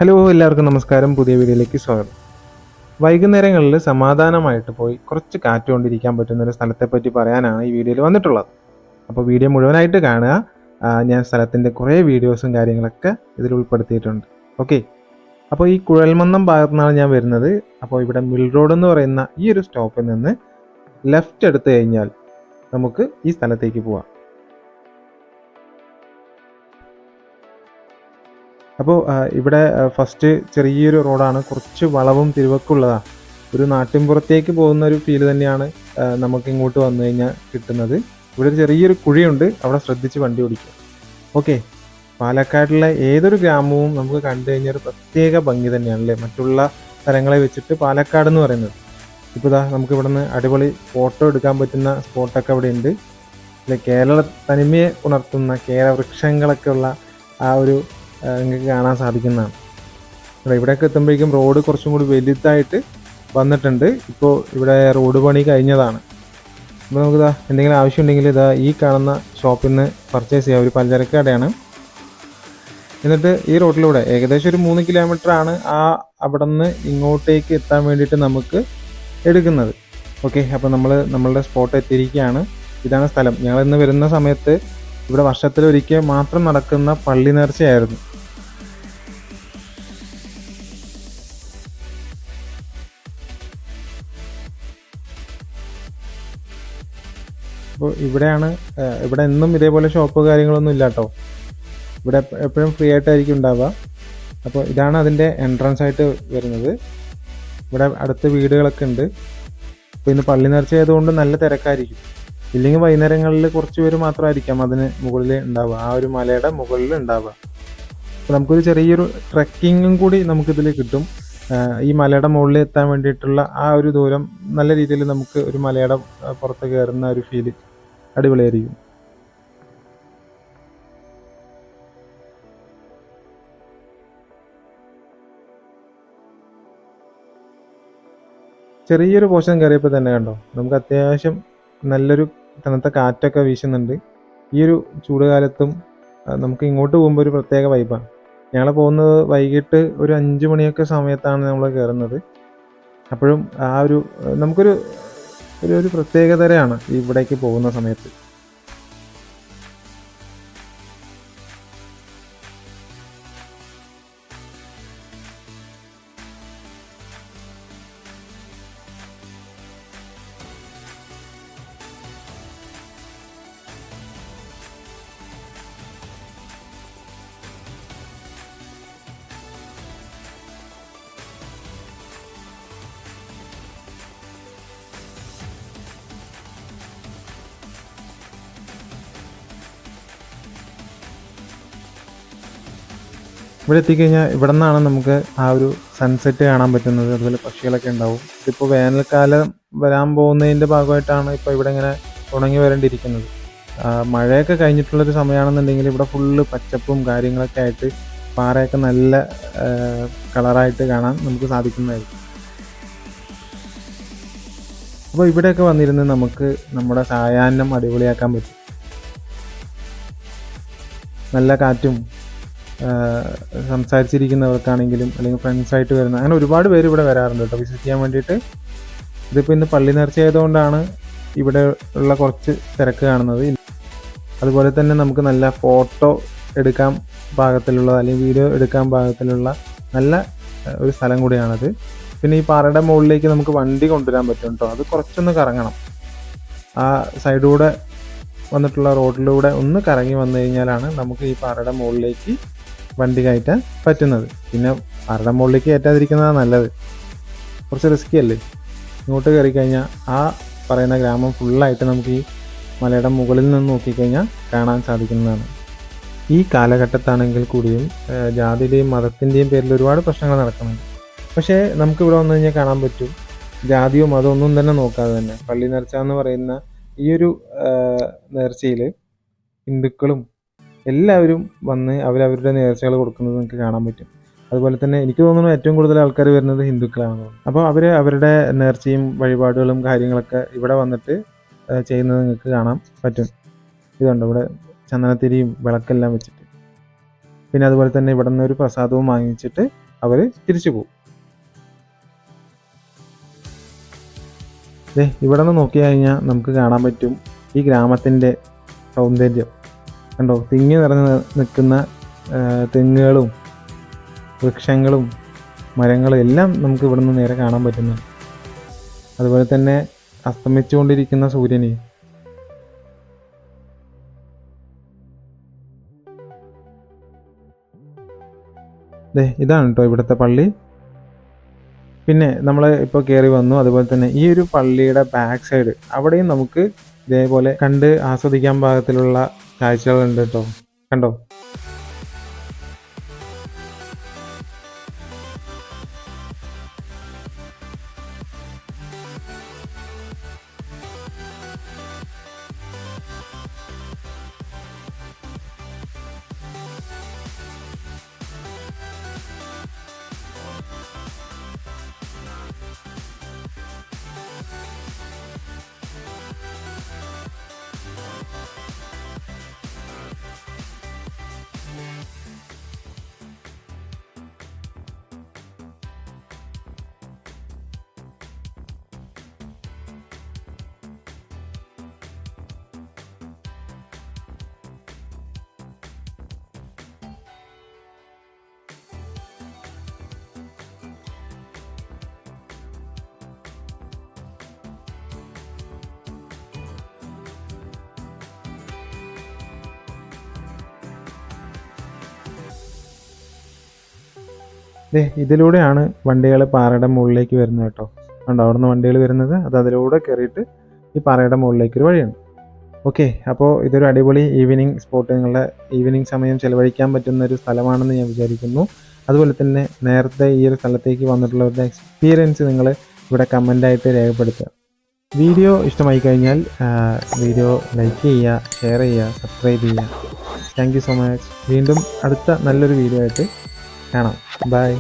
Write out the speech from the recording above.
Hello, എല്ലാവർക്കും നമസ്കാരം. പുതിയ വീഡിയോയിലേക്ക് സ്വാഗതം. വൈകുന്നേരങ്ങളിൽ സമാധാനമായിട്ട് പോയി കുറച്ച് കാറ്റ് കൊണ്ടിരിക്കാൻ പറ്റുന്ന ഒരു സ്ഥലത്തെപ്പറ്റി പറയാനാണ് ഈ വീഡിയോയിൽ വന്നിട്ടുള്ളത്. അപ്പോൾ വീഡിയോ മുഴുവനായിട്ട് കാണുക. ഞാൻ സ്ഥലത്തിൻ്റെ കുറേ വീഡിയോസും കാര്യങ്ങളൊക്കെ ഇതിൽ ഉൾപ്പെടുത്തിയിട്ടുണ്ട്. ഓക്കെ, അപ്പോൾ ഈ കുഴൽമന്നം ഭാഗത്തു നിന്നാണ് ഞാൻ വരുന്നത്. അപ്പോൾ ഇവിടെ മിൽ റോഡ് എന്ന് പറയുന്ന ഈ ഒരു സ്റ്റോപ്പിൽ നിന്ന് ലെഫ്റ്റ് എടുത്തു കഴിഞ്ഞാൽ നമുക്ക് ഈ സ്ഥലത്തേക്ക് പോവാം. അപ്പോൾ ഇവിടെ ഫസ്റ്റ് ചെറിയൊരു റോഡാണ്, കുറച്ച് വളവും തിരിവൊക്കെയുള്ളതാണ്. ഒരു നാട്ടിൻപുറത്തേക്ക് പോകുന്ന ഒരു ഫീൽ തന്നെയാണ് നമുക്ക് ഇങ്ങോട്ട് വന്നു കഴിഞ്ഞാൽ കിട്ടുന്നത്. ഇവിടെ ഒരു ചെറിയൊരു കുഴിയുണ്ട്, അവിടെ ശ്രദ്ധിച്ച് വണ്ടി ഓടിക്കുക. ഓക്കെ, പാലക്കാട്ടിലെ ഏതൊരു ഗ്രാമവും നമുക്ക് കണ്ടു കഴിഞ്ഞാൽ ഒരു പ്രത്യേക ഭംഗി തന്നെയാണല്ലേ മറ്റുള്ള സ്ഥലങ്ങളെ വെച്ചിട്ട് പാലക്കാട് എന്ന് പറയുന്നത്. ഇപ്പോൾ ഇതാ നമുക്ക് ഇവിടെ നിന്ന് അടിപൊളി ഫോട്ടോ എടുക്കാൻ പറ്റുന്ന സ്പോട്ടൊക്കെ ഇവിടെ ഉണ്ട്. കേരള തനിമയെ ഉണർത്തുന്ന കേരള വൃക്ഷങ്ങളൊക്കെ ഉള്ള ആ ഒരു നിങ്ങൾക്ക് കാണാൻ സാധിക്കുന്നതാണ്. ഇവിടെയൊക്കെ എത്തുമ്പോഴേക്കും റോഡ് കുറച്ചും കൂടി വലുതായിട്ട് വന്നിട്ടുണ്ട്. ഇപ്പോൾ ഇവിടെ റോഡ് പണി കഴിഞ്ഞതാണ്. അപ്പോൾ നമുക്കിതാ എന്തെങ്കിലും ആവശ്യമുണ്ടെങ്കിൽ ഇതാ ഈ കാണുന്ന ഷോപ്പിൽ നിന്ന് പർച്ചേസ് ചെയ്യാം. ഒരു പലചരക്ക് കടയാണ്. എന്നിട്ട് ഈ റോഡിലൂടെ ഏകദേശം ഒരു 3 കിലോമീറ്ററാണ് അവിടെ നിന്ന് ഇങ്ങോട്ടേക്ക് എത്താൻ വേണ്ടിയിട്ട് നമുക്ക് എടുക്കുന്നത്. ഓക്കെ, അപ്പോൾ നമ്മളുടെ സ്പോട്ട് എത്തിയിരിക്കുകയാണ്. ഇതാണ് സ്ഥലം. ഞങ്ങൾ ഇന്ന് വരുന്ന സമയത്ത് ഇവിടെ വർഷത്തിലൊരിക്കൽ മാത്രം നടക്കുന്ന പള്ളി നേർച്ചയായിരുന്നു. അപ്പോൾ ഇവിടെ എന്നും ഇതേപോലെ ഷോപ്പ് കാര്യങ്ങളൊന്നും ഇല്ല കേട്ടോ. ഇവിടെ എപ്പോഴും ഫ്രീ ആയിട്ടായിരിക്കും ഉണ്ടാവുക. അപ്പോൾ ഇതാണ് അതിൻ്റെ എൻട്രൻസ് ആയിട്ട് വരുന്നത്. ഇവിടെ അടുത്ത് വീടുകളൊക്കെ ഉണ്ട്. അപ്പോൾ ഇന്ന് പള്ളി നേർച്ച ആയതുകൊണ്ട് നല്ല തിരക്കായിരിക്കും. ഇല്ലെങ്കിൽ വൈകുന്നേരങ്ങളിൽ കുറച്ച് പേര് മാത്രമായിരിക്കാം അതിന് മുകളിൽ ഉണ്ടാവുക, ആ ഒരു മലയുടെ മുകളിൽ ഉണ്ടാവുക. അപ്പോൾ നമുക്കൊരു ചെറിയൊരു ട്രെക്കിങ്ങും കൂടി നമുക്കിതിൽ കിട്ടും. ഈ മലയുടെ മുകളിൽ എത്താൻ വേണ്ടിയിട്ടുള്ള ആ ഒരു ദൂരം നല്ല രീതിയിൽ നമുക്ക് ഒരു മലയുടെ പുറത്ത് കയറുന്ന ഒരു ഫീല് അടിപൊളിയായിരിക്കും. ചെറിയൊരു പോർഷൻ കയറിയപ്പോൾ തന്നെ കണ്ടോ, നമുക്ക് അത്യാവശ്യം നല്ലൊരു തണുത്ത കാറ്റൊക്കെ വീശുന്നുണ്ട്. ഈ ഒരു ചൂടുകാലത്തും നമുക്ക് ഇങ്ങോട്ട് പോകുമ്പോൾ ഒരു പ്രത്യേക വൈബാണ്. ഞങ്ങൾ പോകുന്നത് വൈകിട്ട് ഒരു 5 മണിയൊക്കെ സമയത്താണ് നമ്മൾ കയറുന്നത്. അപ്പോഴും ആ ഒരു നമുക്കൊരു ഒരു പ്രത്യേകതരമാണ് ഇവിടേക്ക് പോകുന്ന സമയത്ത്. ഇവിടെ എത്തിക്കഴിഞ്ഞാൽ ഇവിടെ നിന്നാണ് നമുക്ക് ആ ഒരു സൺസെറ്റ് കാണാൻ പറ്റുന്നത്. അതുപോലെ പക്ഷികളൊക്കെ ഉണ്ടാവും. ഇതിപ്പോൾ വേനൽക്കാലം വരാൻ പോകുന്നതിൻ്റെ ഭാഗമായിട്ടാണ് ഇപ്പോൾ ഇവിടെ ഇങ്ങനെ ഉണങ്ങി വരേണ്ടിയിരിക്കുന്നത്. മഴയൊക്കെ കഴിഞ്ഞിട്ടുള്ളൊരു സമയമാണെന്നുണ്ടെങ്കിൽ ഇവിടെ ഫുള്ള് പച്ചപ്പും കാര്യങ്ങളൊക്കെ ആയിട്ട് പാറയൊക്കെ നല്ല കളറായിട്ട് കാണാൻ നമുക്ക് സാധിക്കുന്നതായിരിക്കും. അപ്പോൾ ഇവിടെയൊക്കെ വന്നിരുന്ന് നമുക്ക് നമ്മുടെ സായാഹ്നം അടിപൊളിയാക്കാൻ പറ്റും. നല്ല കാറ്റും സംസാരിച്ചിരിക്കുന്നവർക്കാണെങ്കിലും അല്ലെങ്കിൽ ഫ്രണ്ട്സായിട്ട് വരുന്ന അങ്ങനെ ഒരുപാട് പേര് ഇവിടെ വരാറുണ്ട് കേട്ടോ വിസിറ്റ് ചെയ്യാൻ വേണ്ടിയിട്ട്. ഇതിപ്പോൾ ഇന്ന് പള്ളി നേർച്ച ആയതുകൊണ്ടാണ് ഇവിടെ ഉള്ള കുറച്ച് തിരക്ക് കാണുന്നത്. അതുപോലെ തന്നെ നമുക്ക് നല്ല ഫോട്ടോ എടുക്കാൻ പാകത്തിലുള്ള അല്ലെങ്കിൽ വീഡിയോ എടുക്കാൻ പാകത്തിലുള്ള നല്ല ഒരു സ്ഥലം കൂടിയാണത്. പിന്നെ ഈ പാറയുടെ മുകളിലേക്ക് നമുക്ക് വണ്ടി കൊണ്ടുവരാൻ പറ്റും കേട്ടോ. അത് കുറച്ചൊന്ന് കറങ്ങണം. ആ സൈഡിലൂടെ വന്നിട്ടുള്ള റോഡിലൂടെ ഒന്ന് കറങ്ങി വന്നു കഴിഞ്ഞാലാണ് നമുക്ക് ഈ പാറയുടെ മുകളിലേക്ക് വണ്ടി കയറ്റാൻ പറ്റുന്നത്. പിന്നെ പാറയുടെ മുകളിലേക്ക് കയറ്റാതിരിക്കുന്നതാണ് നല്ലത്, കുറച്ച് റിസ്കി അല്ലേ. ഇങ്ങോട്ട് കയറി കഴിഞ്ഞാൽ ആ പറയുന്ന ഗ്രാമം ഫുള്ളായിട്ട് നമുക്ക് ഈ മലയുടെ മുകളിൽ നിന്ന് നോക്കിക്കഴിഞ്ഞാൽ കാണാൻ സാധിക്കുന്നതാണ്. ഈ കാലഘട്ടത്താണെങ്കിൽ കൂടിയും ജാതിയുടെയും മതത്തിൻ്റെയും പേരിൽ ഒരുപാട് പ്രശ്നങ്ങൾ നടക്കുന്നുണ്ട്. പക്ഷേ നമുക്കിവിടെ വന്നു കഴിഞ്ഞാൽ കാണാൻ പറ്റും, ജാതിയോ മതമൊന്നും തന്നെ നോക്കാതെ തന്നെ പള്ളി നേർച്ച എന്ന് പറയുന്ന ഈ ഒരു നേർച്ചയിൽ ഹിന്ദുക്കളും എല്ലാവരും വന്ന് അവരവരുടെ നേർച്ചകൾ കൊടുക്കുന്നത് നമുക്ക് കാണാൻ പറ്റും. അതുപോലെ തന്നെ എനിക്ക് തോന്നുന്നു ഏറ്റവും കൂടുതൽ ആൾക്കാർ വരുന്നത് ഹിന്ദുക്കളാണ്. അപ്പോൾ അവർ അവരുടെ നേർച്ചയും വഴിപാടുകളും കാര്യങ്ങളൊക്കെ ഇവിടെ വന്നിട്ട് ചെയ്യുന്നത് നിങ്ങൾക്ക് കാണാൻ പറ്റും. ഇതുണ്ട് ഇവിടെ ചന്ദനത്തിരിയും വിളക്കെല്ലാം വെച്ചിട്ട്. പിന്നെ അതുപോലെ തന്നെ ഇവിടെ നിന്ന് ഒരു പ്രസാദവും വാങ്ങിച്ചിട്ട് അവർ തിരിച്ചു പോകും. ഇവിടെ നിന്ന് നോക്കി കഴിഞ്ഞാൽ നമുക്ക് കാണാൻ പറ്റും ഈ ഗ്രാമത്തിൻ്റെ സൗന്ദര്യം. കണ്ടോ, തിങ്ങി നിറഞ്ഞ് നിൽക്കുന്ന തെങ്ങുകളും വൃക്ഷങ്ങളും മരങ്ങളും എല്ലാം നമുക്ക് ഇവിടെ നിന്ന് നേരെ കാണാൻ പറ്റുന്നുണ്ട്. അതുപോലെ തന്നെ അസ്തമിച്ചുകൊണ്ടിരിക്കുന്ന സൂര്യനെ. ഇതാണ് കേട്ടോ ഇവിടുത്തെ പള്ളി. പിന്നെ നമ്മൾ ഇപ്പോൾ കയറി വന്നു. അതുപോലെ തന്നെ ഈ ഒരു പള്ളിയുടെ ബാക്ക് സൈഡ് അവിടെയും നമുക്ക് ഇതേപോലെ കണ്ട് ആസ്വദിക്കാൻ പാകത്തിലുള്ള കാഴ്ചകളുണ്ട് കേട്ടോ. കണ്ടോ, ഇതിലൂടെയാണ് വണ്ടികൾ പാറയുടെ മുകളിലേക്ക് വരുന്നത് കേട്ടോ. കണ്ടോ, അവിടെ നിന്ന് വണ്ടികൾ വരുന്നത് അത് അതിലൂടെ കയറിയിട്ട് ഈ പാറയുടെ മുകളിലേക്ക് ഒരു വഴിയാണ്. ഓക്കെ, അപ്പോൾ ഇതൊരു അടിപൊളി ഈവനിങ് സ്പോട്ട്, നിങ്ങളുടെ ഈവനിങ് സമയം ചിലവഴിക്കാൻ പറ്റുന്ന ഒരു സ്ഥലമാണെന്ന് ഞാൻ വിചാരിക്കുന്നു. അതുപോലെ തന്നെ നേരത്തെ ഈ ഒരു സ്ഥലത്തേക്ക് വന്നിട്ടുള്ളവരുടെ എക്സ്പീരിയൻസ് നിങ്ങൾ ഇവിടെ കമൻ്റായിട്ട് രേഖപ്പെടുത്തുക. വീഡിയോ ഇഷ്ടമായി കഴിഞ്ഞാൽ വീഡിയോ ലൈക്ക് ചെയ്യുക, ഷെയർ ചെയ്യുക, സബ്സ്ക്രൈബ് ചെയ്യുക. Thank you so much. വീണ്ടും അടുത്ത നല്ലൊരു വീഡിയോ ആയിട്ട് കാണാം. ബൈ.